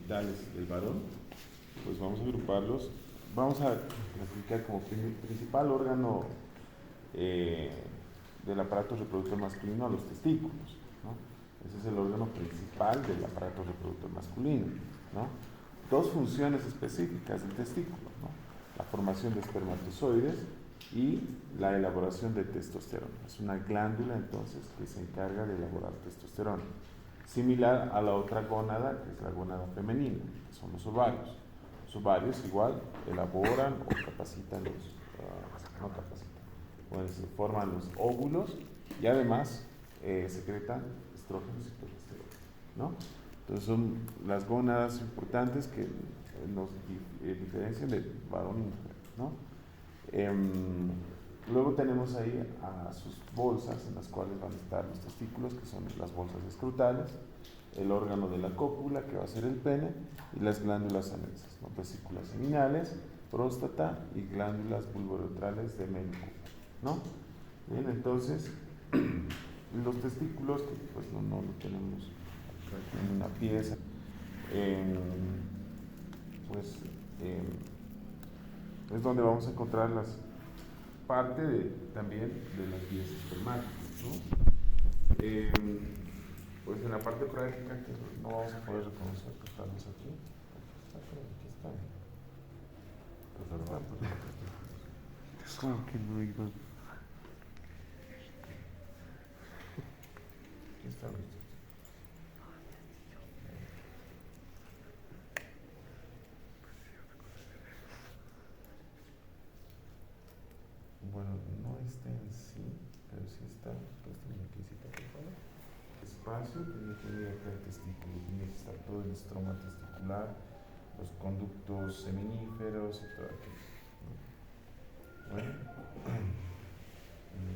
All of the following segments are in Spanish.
genitales del varón, pues vamos a agruparlos. Vamos a clasificar como principal órgano del aparato reproductor masculino a los testículos, ¿no? Ese es el órgano principal del aparato reproductor masculino, ¿no? Dos funciones específicas del testículo, ¿no? La formación de espermatozoides y la elaboración de testosterona. Es una glándula entonces que se encarga de elaborar testosterona, similar a la otra gónada, que es la gónada femenina, que son los ovarios. Los ovarios igual elaboran o capacitan no capacitan, pues forman los óvulos y además secretan estrógenos y progesterona, ¿no? Entonces son las gónadas importantes que nos diferencian de varón y mujer, ¿no? Luego tenemos ahí a sus bolsas en las cuales van a estar los testículos, que son las bolsas escrotales, el órgano de la cópula, que va a ser el pene, y las glándulas anexas, ¿no? Vesículas seminales, próstata y glándulas vulvouretrales de medio, ¿no? Bien, entonces los testículos, que pues no lo tenemos en una pieza, pues es donde vamos a encontrar las parte también de las vías espermáticas, ¿no? Pues en la parte práctica que no vamos a poder reconocer que estamos aquí. Aquí está. Es como que no iba. Aquí está. Bueno, no está en sí, pero sí está. Préstame una piecita, por favor. Espacio, tiene que ir acá el testículo, tiene que estar todo el estroma testicular, los conductos seminíferos y todo aquello, ¿no? Bueno,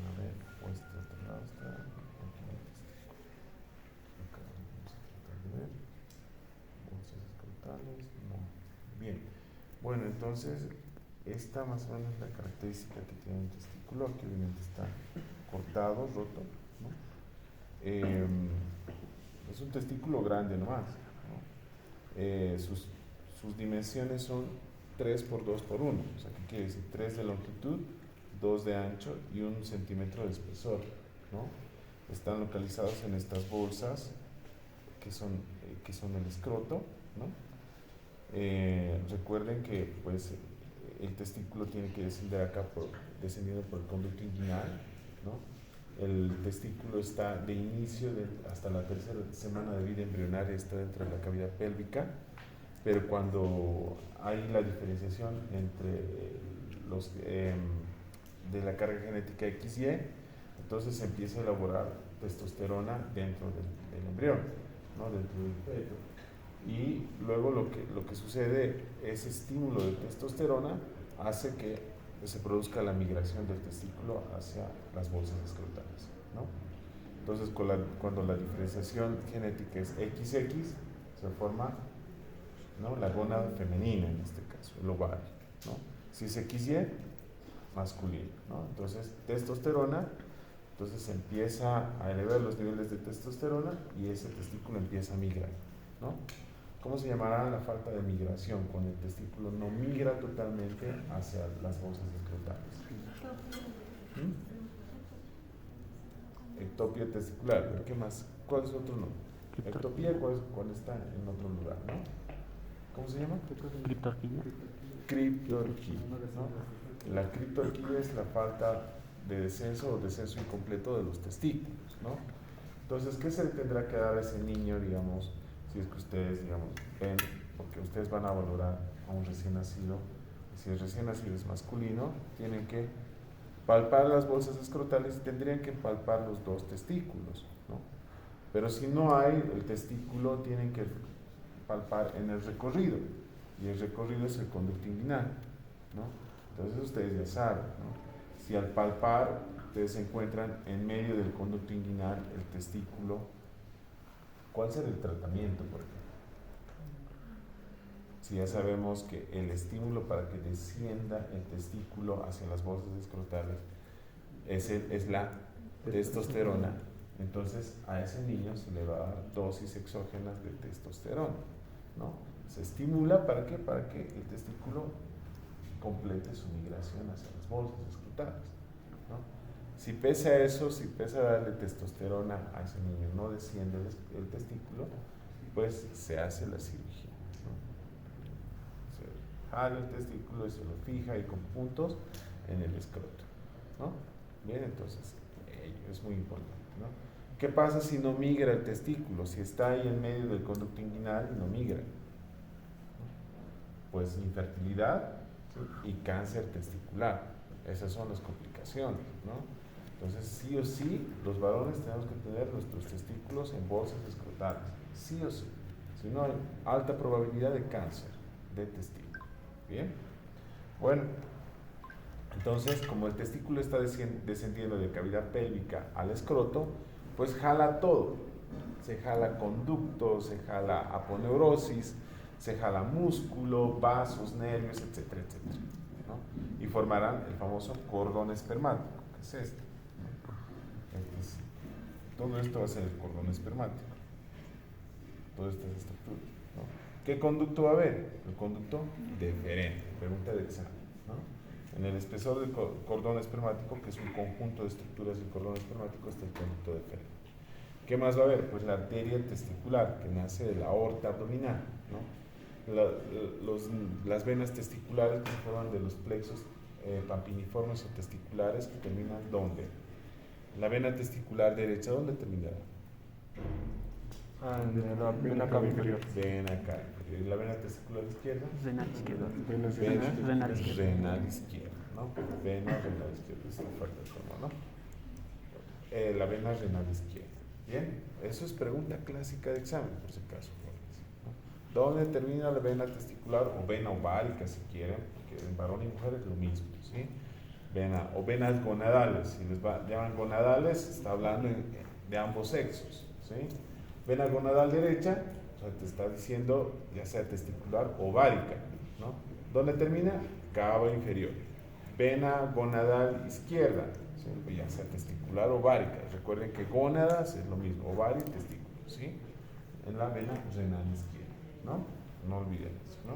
a ver, pues este otro lado está aquí el testículo. Acá vamos a tratar de ver. Bolsas escrotales, no. Bien, bueno, entonces esta más o menos es la característica que tiene el testículo. Aquí obviamente está cortado, roto, ¿no? Es un testículo grande nomás, ¿no? Sus dimensiones son 3 por 2 por 1, o sea, ¿qué quiere decir? 3 de longitud, 2 de ancho y 1 centímetro de espesor, ¿no? Están localizados en estas bolsas que son el escroto, ¿no? Recuerden que pues el testículo tiene que descender acá descendiendo por el conducto inguinal, ¿no? El testículo está de inicio hasta la tercera semana de vida embrionaria, está dentro de la cavidad pélvica, pero cuando hay la diferenciación entre los de la carga genética XY, entonces se empieza a elaborar testosterona dentro del embrión, ¿no? Dentro del feto. Y luego lo que sucede, ese estímulo de testosterona hace que se produzca la migración del testículo hacia las bolsas escrotales, ¿no? Entonces cuando la diferenciación genética es XX, se forma, ¿no?, la gónada femenina en este caso, el ovario, ¿no? Si es XY, masculino, ¿no? Entonces testosterona, entonces se empieza a elevar los niveles de testosterona y ese testículo empieza a migrar, ¿no? ¿Cómo se llamará la falta de migración? Cuando el testículo no migra totalmente hacia las bolsas escrotales. Ectopia testicular. ¿Qué más? ¿Cuál es otro nombre? Ectopía, ¿cuál está en otro lugar, ¿no? ¿Cómo se llama? Criptorquía. Criptorquía, ¿no? La criptorquía es la falta de descenso o descenso incompleto de los testículos, ¿no? Entonces, ¿qué se le tendrá que dar a ese niño, digamos, si es que ustedes, digamos, ven, porque ustedes van a valorar a un recién nacido, y si el recién nacido es masculino, tienen que palpar las bolsas escrotales y tendrían que palpar los dos testículos, ¿no? Pero si no hay el testículo, tienen que palpar en el recorrido, y el recorrido es el conducto inguinal, ¿no? Entonces ustedes ya saben, ¿no? Si al palpar ustedes se encuentran en medio del conducto inguinal el testículo, ¿cuál será el tratamiento, por ejemplo? Si ya sabemos que el estímulo para que descienda el testículo hacia las bolsas escrotales es la testosterona, entonces a ese niño se le va a dar dosis exógenas de testosterona, ¿no? Se estimula, ¿para qué? Para que el testículo complete su migración hacia las bolsas escrotales, ¿no? Si pese a eso, si pese a darle testosterona a ese niño, no desciende el testículo, pues se hace la cirugía, ¿no? Se jala el testículo y se lo fija ahí con puntos en el escroto, ¿no? Bien, entonces ello es muy importante, ¿no? ¿Qué pasa si no migra el testículo? Si está ahí en medio del conducto inguinal y no migra, ¿no? Pues infertilidad, ¿sí? Y cáncer testicular. Esas son las complicaciones, ¿no? Entonces, sí o sí, los varones tenemos que tener nuestros testículos en bolsas escrotales, sí o sí. Si no, hay alta probabilidad de cáncer de testículo. Bien, bueno, entonces, como el testículo está descendiendo de cavidad pélvica al escroto, pues jala todo. Se jala conducto, se jala aponeurosis, se jala músculo, vasos, nervios, etcétera, etcétera, ¿no? Y formarán el famoso cordón espermático, que es este. Entonces, todo esto va a ser el cordón espermático. Todas estas estructuras, ¿no? ¿Qué conducto va a haber? El conducto deferente, pregunta de examen, ¿no? En el espesor del cordón espermático, que es un conjunto de estructuras del cordón espermático, está el conducto deferente. ¿Qué más va a haber? Pues la arteria testicular, que nace de la aorta abdominal, ¿no? Las venas testiculares que se forman de los plexos pampiniformes o testiculares, que terminan ¿dónde? La vena testicular derecha, ¿dónde terminará? De la vena cava inferior. Vena cava inferior. ¿Y la vena testicular izquierda? Renal izquierdo. Renal izquierdo. Renal izquierda, ¿no? Vena renal izquierda, es la falta de forma, ¿no? La vena renal izquierda. Bien, eso es pregunta clásica de examen, por si acaso, ¿no? ¿Dónde termina la vena testicular o vena ovárica, si quieren? Porque en varón y mujer es lo mismo, ¿sí? Vena o venas gonadales, si les llaman gonadales, está hablando de ambos sexos, ¿sí? Vena gonadal derecha, o sea, te está diciendo ya sea testicular o ovárica, ¿no? ¿Dónde termina? Cava inferior. Vena gonadal izquierda, ¿sí? Ya sea testicular o ovárica. Recuerden que gónadas es lo mismo, ovario y testículo, ¿sí? En la vena renal izquierda, ¿no? No olviden eso, ¿no?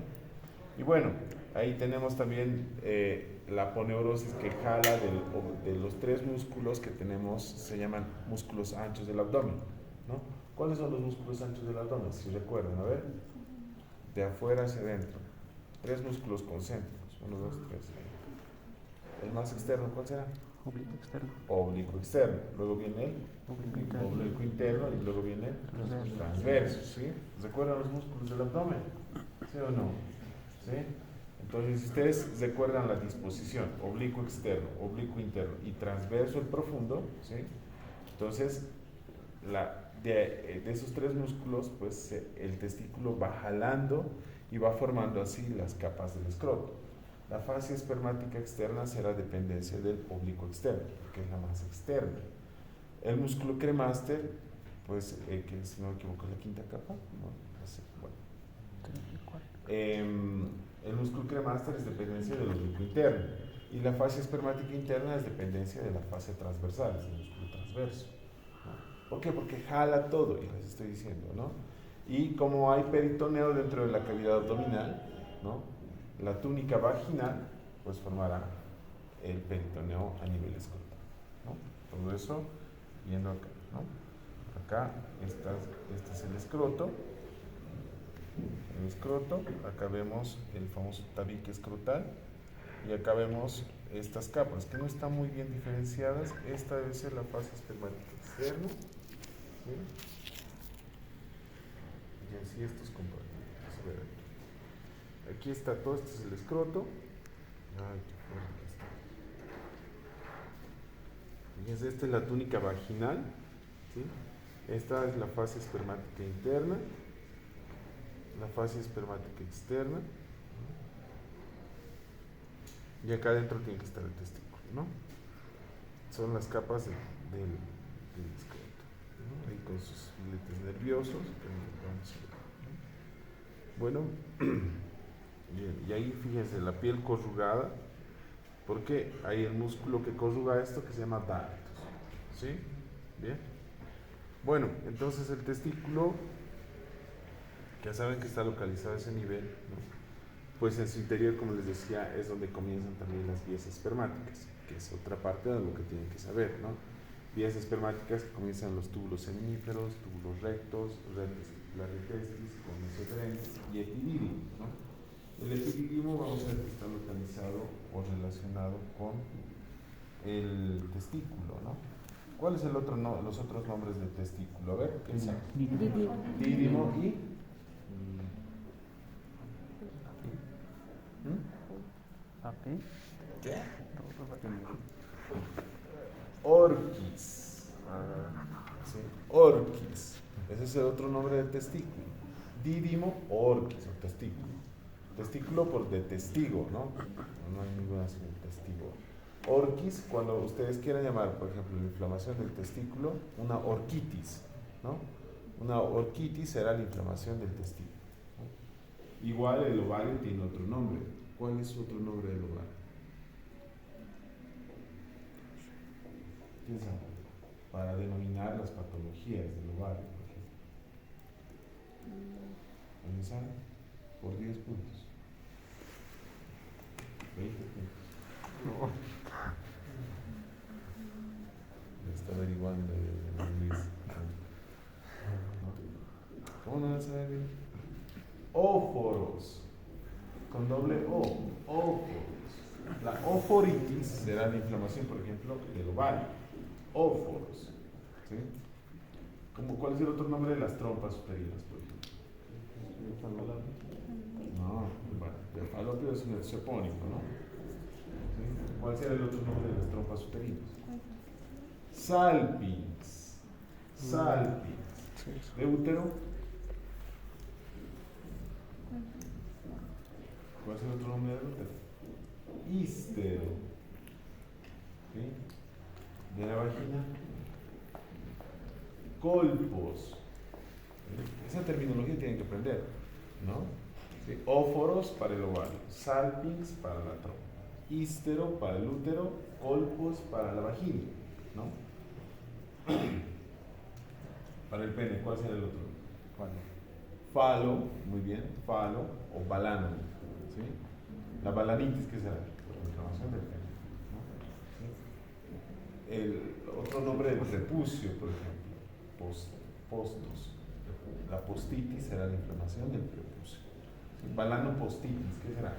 Y bueno, ahí tenemos también la aponeurosis que jala de los tres músculos que tenemos, se llaman músculos anchos del abdomen, ¿no? ¿Cuáles son los músculos anchos del abdomen? Si recuerdan, a ver, de afuera hacia adentro, tres músculos concéntricos, 1, 2, 3. El más externo, ¿cuál será? Oblicuo externo. Oblicuo externo, luego viene el oblicuo interno y luego viene el transverso, ¿sí? ¿Recuerdan los músculos del abdomen? ¿Sí o no? ¿Sí? Entonces, si ustedes recuerdan la disposición, oblicuo externo, oblicuo interno y transverso el profundo, ¿sí? Entonces, de esos tres músculos, pues el testículo va jalando y va formando así las capas del escroto. La fascia espermática externa será dependencia del oblicuo externo, que es la más externa. El músculo cremaster, pues, que si no me equivoco es la quinta capa, no sé, bueno. El músculo cremaster es dependencia del oblicuo interno y la fascia espermática interna es dependencia de la fascia transversal, es el músculo transverso, ¿no? ¿Por qué? Porque jala todo, y les estoy diciendo, ¿no? Y como hay peritoneo dentro de la cavidad abdominal, ¿no? La túnica vaginal, pues formará el peritoneo a nivel escrotal, ¿no? Todo eso yendo acá, ¿no? Acá este es el escroto. El escroto, acá vemos el famoso tabique escrotal y acá vemos estas capas que no están muy bien diferenciadas. Esta debe ser la fascia espermática externa, ¿sí? Y así estos compartimentos. Aquí está todo, este es el escroto. Ay, qué fuerte está. Fíjense, esta es la túnica vaginal, ¿sí? Esta es la fascia espermática interna, la fascia espermática externa, y acá adentro tiene que estar el testículo, ¿no? Son las capas del escroto, ¿no? Ahí con sus filetes nerviosos. Bueno, bien, y ahí fíjense la piel corrugada, porque hay el músculo que corruga esto que se llama dartos, ¿sí? Bien. Bueno, entonces el testículo ya saben que está localizado a ese nivel, ¿no? Pues en su interior, como les decía, es donde comienzan también las vías espermáticas, que es otra parte de lo que tienen que saber, ¿no? Vías espermáticas que comienzan en los túbulos seminíferos, túbulos rectos, larritestis, conos eferentes y epidídimo, ¿no? El epidídimo vamos a ver que está localizado o relacionado con el testículo, ¿no? ¿Cuál es el otro los otros nombres del testículo? A ver, piensa. Dídimo y Papi. ¿qué? Orquis. ¿Sí? Orquis. Ese es el otro nombre del testículo. Dídimo, orquis, o testículo. Testículo por de testigo, ¿no? No hay ninguna testigo. Orquis, cuando ustedes quieran llamar, por ejemplo, la inflamación del testículo, una orquitis, ¿no? Una orquitis será la inflamación del testículo, ¿no? Igual el ovario tiene otro nombre. ¿Cuál es otro nombre del ovario? Piensa, para denominar las patologías del ovario, por ejemplo. ¿Piensan? Por 10 puntos. 20 puntos. No. Ya está averiguando Luis. ¿Cómo no vas a ver? Óforos. Con doble O. Óforos. La oforitis será la inflamación, por ejemplo, del ovario. Óforos. ¿Sí? ¿Cuál es el otro nombre de las trompas uterinas, por ejemplo? No, bueno, el falopio es un exopónimo, ¿no? ¿Sí? ¿Cuál será el otro nombre de las trompas uterinas? Salpings. Salpings. ¿De útero? ¿Cuál es el otro nombre del útero? Ístero. ¿Sí? ¿De la vagina? Colpos. ¿Sí? Esa terminología tienen que aprender, ¿no? ¿Sí? Óforos para el ovario, salpings para la trompa, ístero para el útero, colpos para la vagina, ¿no? Para el pene, ¿cuál será el otro? Falo, muy bien, falo o balano, ¿sí? La balanitis, ¿qué será? La inflamación del pene, ¿no? ¿Sí? El otro nombre del prepucio, por ejemplo, postos. La postitis será la inflamación del prepucio. ¿Sí? Balanopostitis, ¿qué será?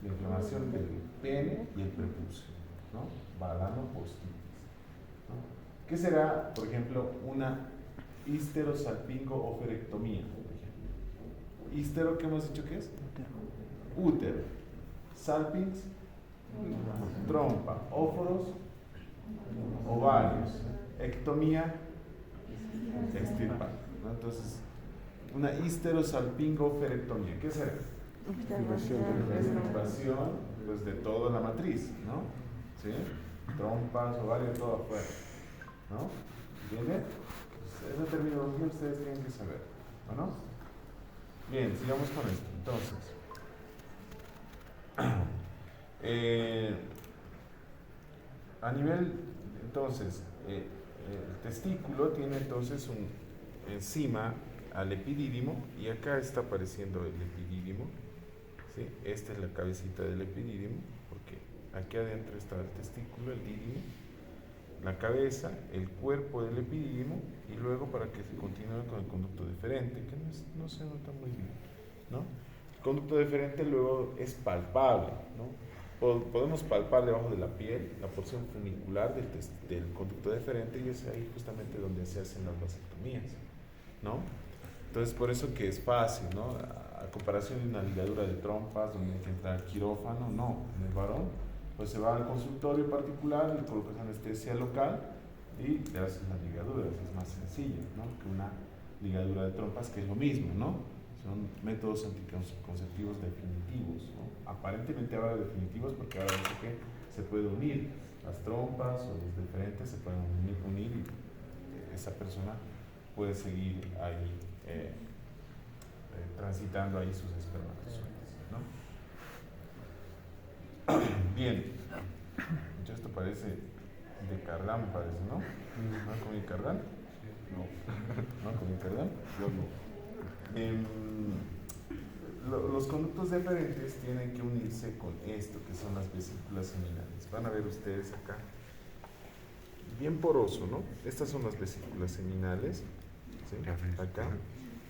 La inflamación del pene y el prepucio, ¿no? Balanopostitis, ¿no? ¿Qué será, por ejemplo, una histerosalpingo-oferectomía, por ejemplo? Histero, ¿qué hemos dicho que es? Útero. Salpings, trompa. Óforos, ovarios. Ectomía, extirpar, ¿no? Entonces, una histerosalpingo-oferectomía, ¿qué será? Extirpación, pues, de toda la matriz, ¿no? ¿Sí? Trompas, ovarios, todo afuera, ¿no? ¿Entienden? Pues esa terminología ustedes tienen que saber, ¿o no? Bien, sigamos con esto. Entonces, a nivel, entonces, el testículo tiene entonces encima al epidídimo, y acá está apareciendo el epidídimo, ¿sí? Esta es la cabecita del epidídimo, porque aquí adentro está el testículo, el dídimo, la cabeza, el cuerpo del epidídimo, y luego para que se continúe con el conducto deferente, que no se nota muy bien, ¿no? El conducto deferente luego es palpable, ¿no? Podemos palpar debajo de la piel la porción funicular del conducto deferente, y es ahí justamente donde se hacen las vasectomías, ¿no? Entonces, por eso que es fácil, ¿no? A comparación de una ligadura de trompas donde hay que entrar al quirófano, no. En el varón, pues se va al consultorio particular, le colocas anestesia local y le haces las ligaduras. Es más sencillo, ¿no? Que una ligadura de trompas, que es lo mismo, ¿no? Son métodos anticonceptivos definitivos, ¿no? Aparentemente ahora definitivos, porque ahora dice que se puede unir las trompas o los deferentes, se pueden unir y esa persona puede seguir ahí transitando ahí sus espermatozoides, ¿no? Bien, ya esto parece de Cardán, parece, ¿no? ¿No comí Cardán? No. ¿No comí Cardán? Yo no. em, los conductos deferentes tienen que unirse con esto, que son las vesículas seminales. Van a ver ustedes acá, bien poroso, ¿no? Estas son las vesículas seminales, ¿sí? Acá,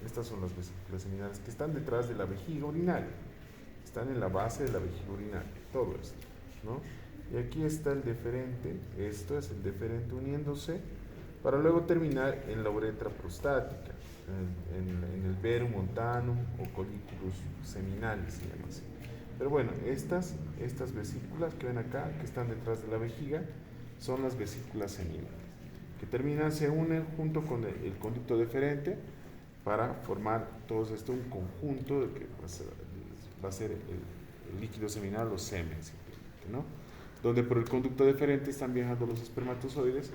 estas son las vesículas seminales que están detrás de la vejiga urinaria, están en la base de la vejiga urinaria, todo esto, ¿no? Y aquí está el deferente, esto es el deferente uniéndose, para luego terminar en la uretra prostática, en el verum montanum o colículos seminales, se llama así. Pero bueno, estas vesículas que ven acá, que están detrás de la vejiga, son las vesículas seminales, que terminan, se unen junto con el conducto deferente para formar todo esto un conjunto de que va a ser el líquido seminal o semen, ¿no? Donde por el conducto deferente están viajando los espermatozoides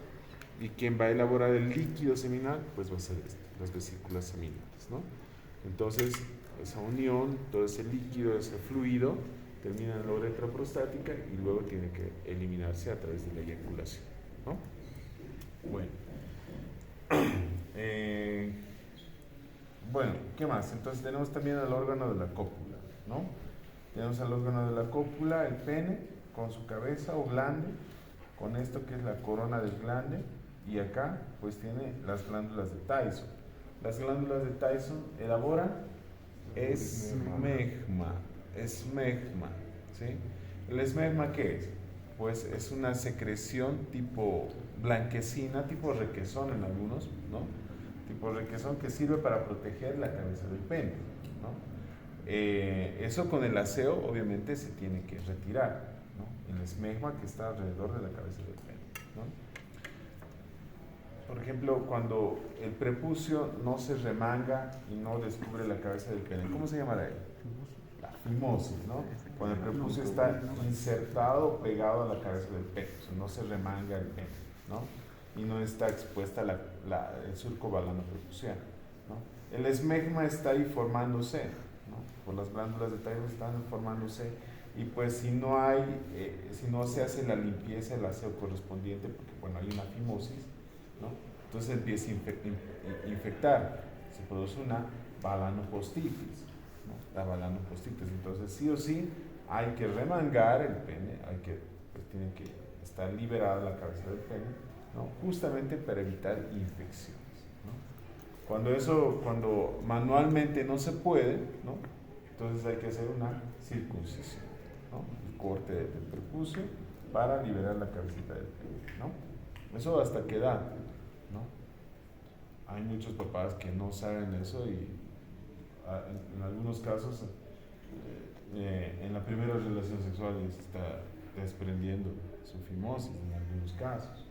y quien va a elaborar el líquido seminal pues va a ser las vesículas seminales, ¿no? Entonces esa unión, todo ese líquido, ese fluido termina en la uretra prostática y luego tiene que eliminarse a través de la eyaculación, ¿no? Bueno, bueno, ¿qué más? Entonces tenemos también el órgano de la cópula, ¿no? Tenemos el órgano de la cópula, el pene, con su cabeza o glande, con esto que es la corona del glande, y acá pues tiene las glándulas de Tyson. Las glándulas de Tyson elaboran esmegma, ¿sí? ¿El esmegma qué es? Pues es una secreción tipo blanquecina, tipo requesón en algunos, ¿no? Tipo requesón que sirve para proteger la cabeza del pene, ¿no? Eso con el aseo obviamente se tiene que retirar, ¿no? El esmegma que está alrededor de la cabeza del pene, ¿no? Por ejemplo, cuando el prepucio no se remanga y no descubre la cabeza del pene, ¿cómo se llamará él? La fimosis, ¿no? Cuando el prepucio está insertado, pegado a la cabeza del pene, o sea, no se remanga el pene, ¿no? Y no está expuesta el surco balano-prepuciano, ¿no? El esmegma está ahí formándose, ¿no? Por las glándulas de Tyson están formándose, y pues si no se hace la limpieza, el aseo correspondiente, porque bueno, hay una fimosis, ¿no? Entonces empieza a infectar, se produce una balanopostitis, ¿no? La balanopostitis. Entonces sí o sí hay que remangar el pene, pues tiene que estar liberada la cabeza del pene, ¿no? Justamente para evitar infecciones, ¿no? Cuando manualmente no se puede, ¿no? Entonces hay que hacer una circuncisión, ¿no? El corte del prepucio para liberar la cabecita del pene, ¿no? Eso hasta qué edad, ¿no? Hay muchos papás que no saben eso y en algunos casos en la primera relación sexual está desprendiendo su fimosis en algunos casos,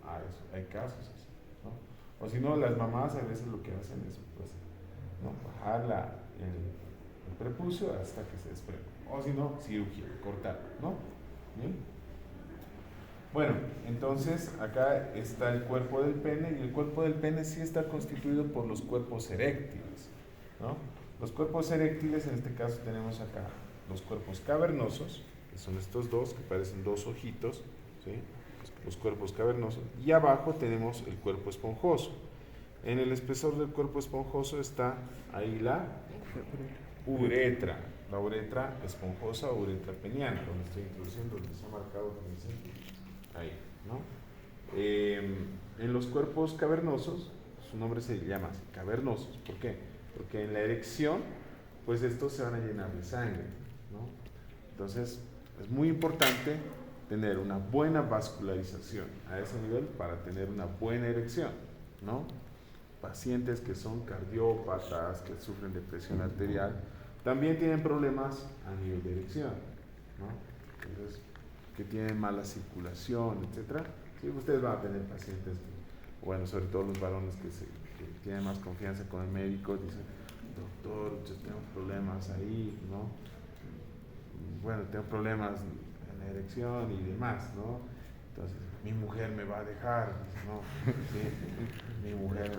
¿no? Hay casos así, ¿no? O si no, las mamás a veces lo que hacen es pues, ¿no? Bajar el prepucio hasta que se desprenda, o si no, cirugía, cortar, ¿no? ¿Bien? Bueno, entonces acá está el cuerpo del pene, y el cuerpo del pene sí está constituido por los cuerpos eréctiles, ¿no? Los cuerpos eréctiles, en este caso tenemos acá los cuerpos cavernosos, que son estos dos, que parecen dos ojitos, ¿sí? Los cuerpos cavernosos, y abajo tenemos el cuerpo esponjoso. En el espesor del cuerpo esponjoso está ahí la uretra, la uretra esponjosa o uretra peniana, donde estoy introduciendo, donde se ha marcado, ahí, ¿no? En los cuerpos cavernosos, su nombre se llama así, cavernosos. ¿Por qué? Porque en la erección, pues estos se van a llenar de sangre, ¿no? Entonces, es muy importante tener una buena vascularización a ese nivel para tener una buena erección, ¿no? Pacientes que son cardiópatas, que sufren de presión arterial, también tienen problemas a nivel de erección, ¿no? Entonces, que tienen mala circulación, etcétera. Sí, ustedes van a tener pacientes, bueno, sobre todo los varones que tienen más confianza con el médico, dicen, doctor, yo tengo problemas ahí, ¿no? Bueno, tengo problemas en la erección y demás, ¿no? Entonces, mi mujer me va a dejar, ¿no? Sí, mi mujer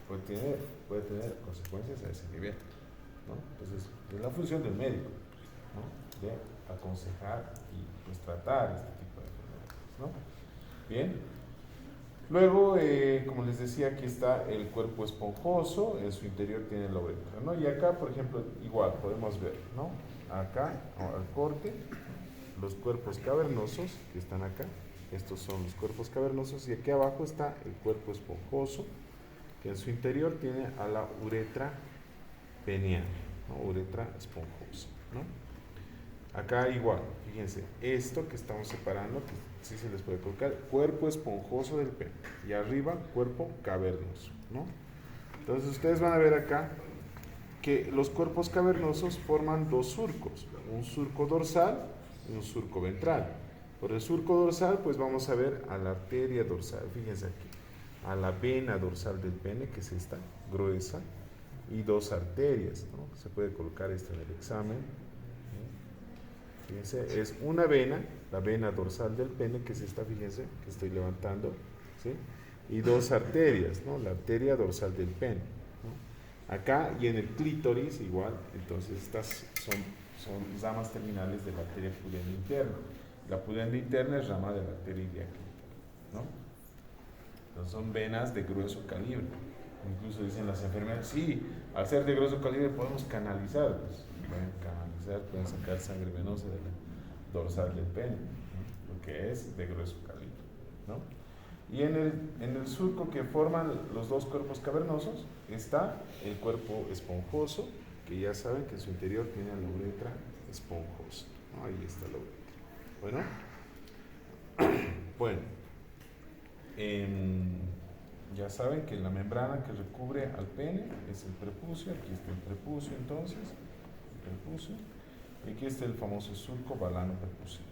puede tener consecuencias a ese nivel, ¿no? Entonces, es la función del médico, ¿no? De aconsejar y pues tratar este tipo de enfermedades, ¿no? Bien. Luego, como les decía, aquí está el cuerpo esponjoso, en su interior tiene la uretra, ¿no? Y acá, por ejemplo, igual podemos ver, ¿no? Acá, al corte, los cuerpos cavernosos que están acá, estos son los cuerpos cavernosos, y aquí abajo está el cuerpo esponjoso, que en su interior tiene a la uretra peneal, ¿no? Uretra esponjosa, ¿no? Acá igual, fíjense, esto que estamos separando, que sí se les puede colocar, cuerpo esponjoso del pene, y arriba cuerpo cavernoso, ¿no? Entonces ustedes van a ver acá que los cuerpos cavernosos forman dos surcos, un surco dorsal y un surco ventral. Por el surco dorsal, pues vamos a ver a la arteria dorsal, fíjense aquí, a la vena dorsal del pene, que es esta, gruesa, y dos arterias, ¿no? Se puede colocar esto en el examen. Fíjense, es una vena, la vena dorsal del pene, que es esta, fíjense, que estoy levantando, ¿sí? Y dos arterias, ¿no? La arteria dorsal del pene, ¿no? Acá y en el clítoris igual, entonces estas son ramas terminales de la arteria pudenda interna. La pudenda interna es rama de la arteria ilíaca, ¿no? Entonces son venas de grueso calibre. Incluso dicen las enfermeras, sí, al ser de grueso calibre podemos canalizar, pues, pueden canalizar, pueden sacar sangre venosa de la dorsal del pene, ¿no? Porque es de grueso calibre, ¿no? Y en el surco que forman los dos cuerpos cavernosos está el cuerpo esponjoso, que ya saben que en su interior tiene la uretra esponjosa, ¿no? Ahí está la uretra. Bueno, ya saben que la membrana que recubre al pene es el prepucio. Aquí está el prepucio, entonces, el prepucio. Y aquí está el famoso surco balano prepuciano,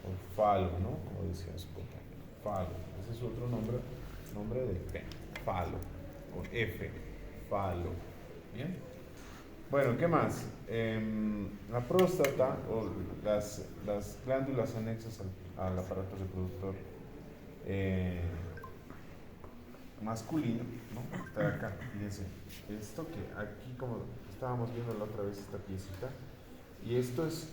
o falo, ¿no? Como decía su compañero, falo. Ese es otro nombre del pene, falo, con F, falo. Bien. Bueno, ¿qué más? La próstata, o las glándulas anexas al aparato reproductor masculino, ¿no? Está acá, fíjense, esto que aquí, como estábamos viendo la otra vez, esta piecita, y esto es,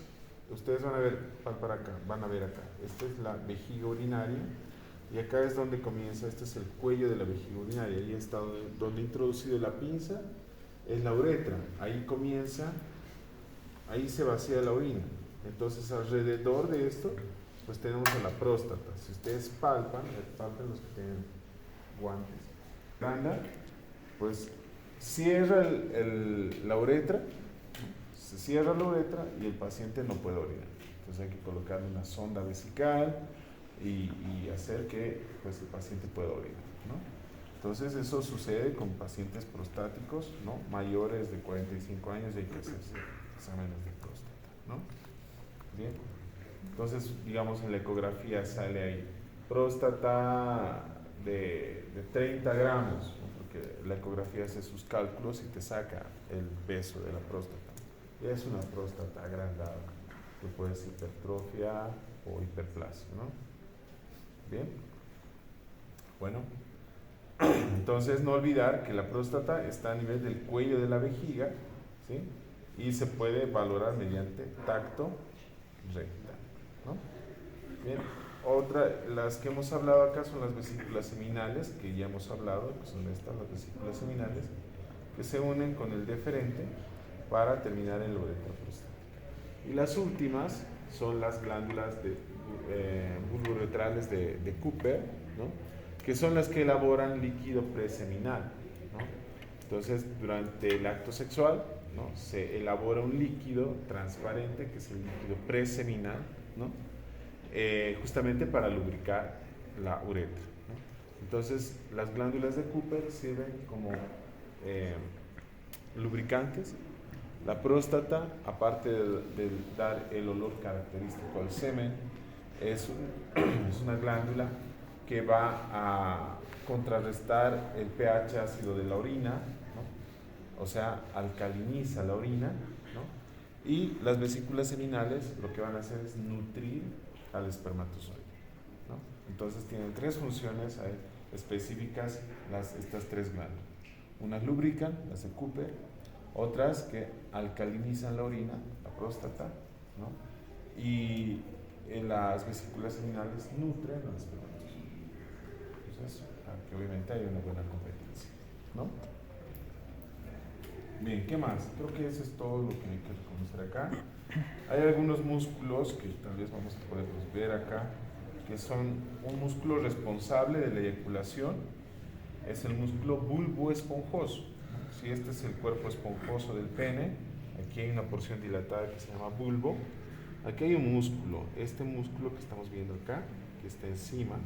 ustedes van a ver, palpar acá, van a ver acá, esta es la vejiga urinaria, y acá es donde comienza, este es el cuello de la vejiga urinaria, ahí está donde he introducido la pinza, es la uretra, ahí comienza, ahí se vacía la orina, entonces alrededor de esto, pues tenemos a la próstata. Si ustedes palpan los que tienen guantes, blanda, pues cierra la uretra, se cierra la uretra y el paciente no puede orinar. Entonces hay que colocarle una sonda vesical y hacer que, pues, el paciente pueda orinar, ¿no? Entonces eso sucede con pacientes prostáticos, ¿no? Mayores de 45 años, y hay que hacerse exámenes de próstata, ¿no? Bien. Entonces, digamos, en la ecografía sale ahí próstata de 30 gramos, ¿no? Porque la ecografía hace sus cálculos y te saca el peso de la próstata. Y es una próstata agrandada, que puede ser hipertrofia o hiperplasia, ¿no? Bien. Bueno, entonces no olvidar que la próstata está a nivel del cuello de la vejiga, ¿sí? Y se puede valorar mediante tacto rectal, ¿no? Bien. Las que hemos hablado acá son las vesículas seminales, que ya hemos hablado, que son estas, las vesículas seminales, que se unen con el deferente para terminar en la uretra prostática. Y las últimas son las glándulas vulvouretrales de Cooper, ¿no? Que son las que elaboran líquido preseminal, ¿no? Entonces, durante el acto sexual, ¿no? Se elabora un líquido transparente, que es el líquido preseminal, ¿no? Justamente para lubricar la uretra, ¿no? Entonces, las glándulas de Cooper sirven como lubricantes. La próstata, aparte de dar el olor característico al semen, es una glándula que va a contrarrestar el pH ácido de la orina, ¿no? O sea, alcaliniza la orina, ¿no? Y las vesículas seminales lo que van a hacer es nutrir al espermatozoide, ¿no? Entonces tienen tres funciones específicas estas tres glándulas. Unas lubrican, las de Cooper, otras que alcalinizan la orina, la próstata, ¿no? Y las vesículas seminales nutren al espermatozoide. Entonces, para que obviamente haya una buena competencia, ¿no? Bien, ¿qué más? Creo que eso es todo lo que hay que reconocer acá. Hay algunos músculos que tal vez vamos a poderlos ver acá, que son un músculo responsable de la eyaculación, es el músculo bulbo esponjoso. Si este es el cuerpo esponjoso del pene, aquí hay una porción dilatada que se llama bulbo. Aquí hay un músculo, este músculo que estamos viendo acá, que está encima,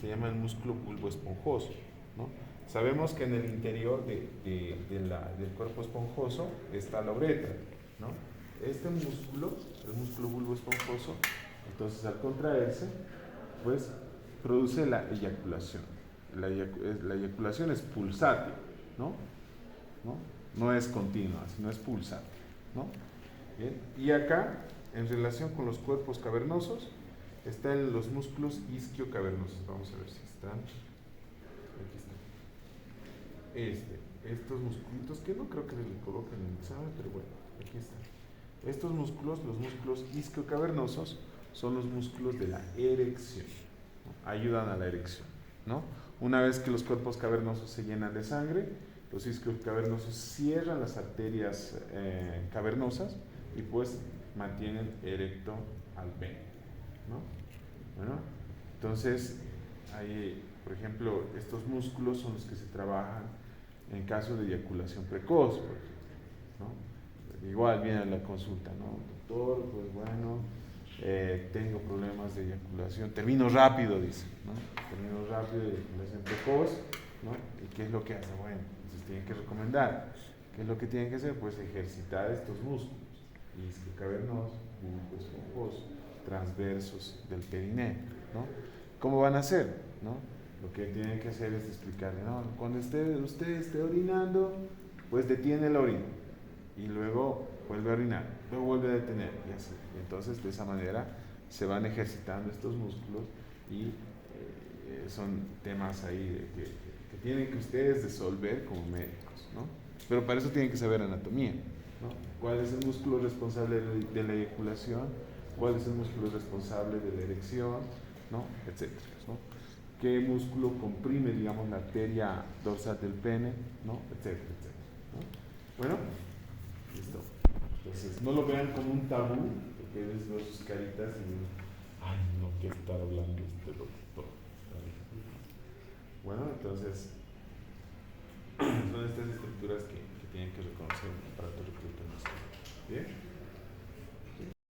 se llama el músculo bulbo esponjoso, ¿no? Sabemos que en el interior del cuerpo esponjoso está la uretra, ¿no? Este músculo, el músculo bulbo esponjoso, entonces al contraerse, pues produce la eyaculación. La eyaculación es pulsátil, ¿no? No es continua, sino es pulsátil, ¿no? Bien. Y acá, en relación con los cuerpos cavernosos, están los músculos isquiocavernosos. Vamos a ver si están. Aquí están. Estos musculitos, que no creo que se le coloquen en el examen, pero bueno, aquí están. Estos músculos, los músculos isquiocavernosos, son los músculos de la erección, ¿no? Ayudan a la erección, ¿no? Una vez que los cuerpos cavernosos se llenan de sangre, los isquiocavernosos cierran las arterias cavernosas y pues mantienen erecto al pene, ¿no? Bueno, entonces, hay, por ejemplo, estos músculos son los que se trabajan en caso de eyaculación precoz, por ejemplo, ¿no? Igual viene a la consulta, ¿no? Doctor, pues bueno, tengo problemas de eyaculación, termino rápido, dice, ¿no? Termino rápido de eyaculación precoz, ¿no? ¿Y qué es lo que hace? Bueno, entonces tienen que recomendar. ¿Qué es lo que tienen que hacer? Pues ejercitar estos músculos, isquiocavernosos, bulbo esponjoso, transversos del perineo, ¿no? ¿Cómo van a hacer? ¿No? Lo que tienen que hacer es explicarle, ¿no? Cuando usted esté orinando, pues detiene la orina y luego vuelve a orinar, luego vuelve a detener y así. Entonces, de esa manera se van ejercitando estos músculos y son temas ahí que tienen que ustedes resolver como médicos, ¿no? Pero para eso tienen que saber anatomía, ¿no? ¿Cuál es el músculo responsable de la eyaculación? ¿Cuál es el músculo responsable de la erección? ¿No? Etcétera, ¿no? ¿Qué músculo comprime, digamos, la arteria dorsal del pene? ¿No? Etcétera, etcétera, ¿no? Bueno, listo. Entonces, no lo vean como un tabú, porque ves sus caritas y ay, no quiero estar hablando este doctor. Bueno, entonces, son estas estructuras que tienen que reconocer para tu reclutamiento. ¿Bien?